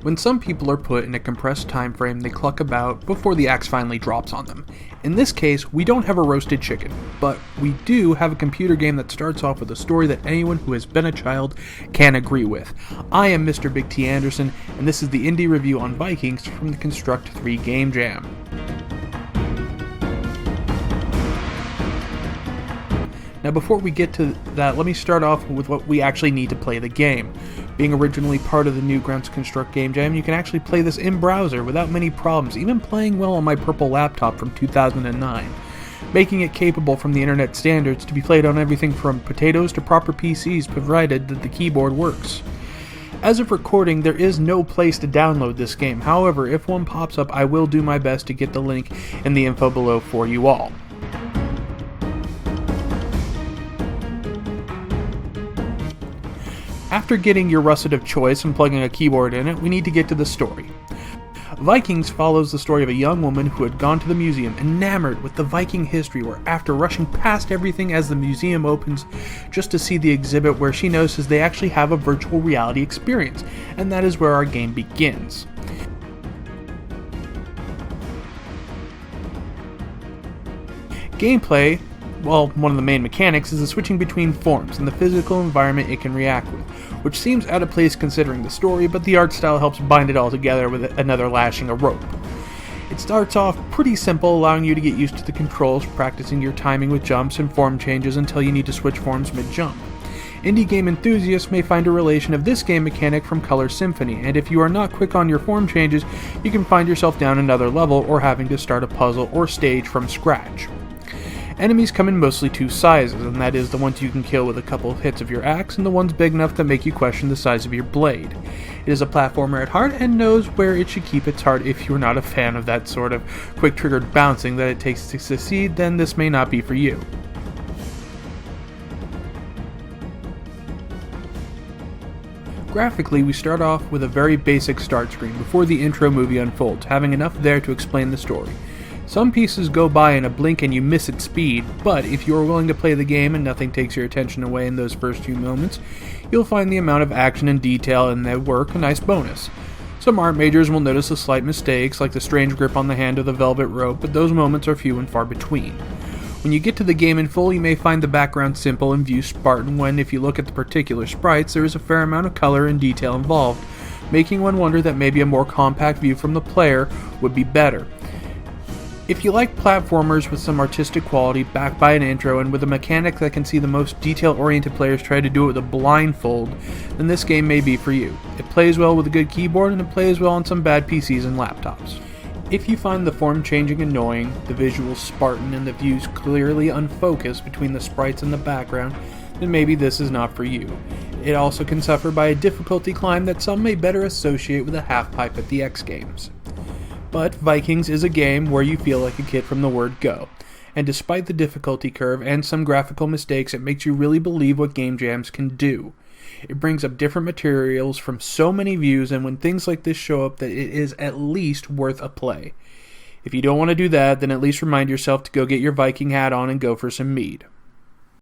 When some people are put in a compressed time frame, they cluck about before the axe finally drops on them. In this case, we don't have a roasted chicken, but we do have a computer game that starts off with a story that anyone who has been a child can agree with. I am Mr. Big T Anderson, and this is the Indie Review on Vikings from the Construct 3 Game Jam. Now before we get to that, let me start off with what we actually need to play the game. Being originally part of the Newgrounds Construct Game Jam, you can actually play this in browser without many problems, even playing well on my purple laptop from 2009, making it capable from the internet standards to be played on everything from potatoes to proper PCs, provided that the keyboard works. As of recording, there is no place to download this game. However, if one pops up, I will do my best to get the link in the info below for you all. After getting your russet of choice and plugging a keyboard in it, we need to get to the story. Vikings follows the story of a young woman who had gone to the museum, enamored with the Viking history, where after rushing past everything as the museum opens just to see the exhibit, where she notices they actually have a virtual reality experience, and that is where our game begins. Gameplay, well, one of the main mechanics is the switching between forms and the physical environment it can react with, which seems out of place considering the story, but the art style helps bind it all together with another lashing a rope. It starts off pretty simple, allowing you to get used to the controls, practicing your timing with jumps and form changes until you need to switch forms mid-jump. Indie game enthusiasts may find a relation of this game mechanic from Color Symphony, and if you are not quick on your form changes, you can find yourself down another level or having to start a puzzle or stage from scratch. Enemies come in mostly two sizes, and that is the ones you can kill with a couple of hits of your axe, and the ones big enough to make you question the size of your blade. It is a platformer at heart, and knows where it should keep its heart. If you're not a fan of that sort of quick-triggered bouncing that it takes to succeed, then this may not be for you. Graphically, we start off with a very basic start screen before the intro movie unfolds, having enough there to explain the story. Some pieces go by in a blink and you miss its speed, but if you are willing to play the game and nothing takes your attention away in those first few moments, you'll find the amount of action and detail in their work a nice bonus. Some art majors will notice the slight mistakes, like the strange grip on the hand of the velvet rope, but those moments are few and far between. When you get to the game in full, you may find the background simple and view Spartan when, if you look at the particular sprites, there is a fair amount of color and detail involved, making one wonder that maybe a more compact view from the player would be better. If you like platformers with some artistic quality, backed by an intro, and with a mechanic that can see the most detail-oriented players try to do it with a blindfold, then this game may be for you. It plays well with a good keyboard, and it plays well on some bad PCs and laptops. If you find the form changing annoying, the visuals Spartan, and the views clearly unfocused between the sprites and the background, then maybe this is not for you. It also can suffer by a difficulty climb that some may better associate with a half-pipe at the X Games. But Vikings is a game where you feel like a kid from the word go, and despite the difficulty curve and some graphical mistakes, it makes you really believe what game jams can do. It brings up different materials from so many views, and when things like this show up, that it is at least worth a play. If you don't want to do that, then at least remind yourself to go get your Viking hat on and go for some mead.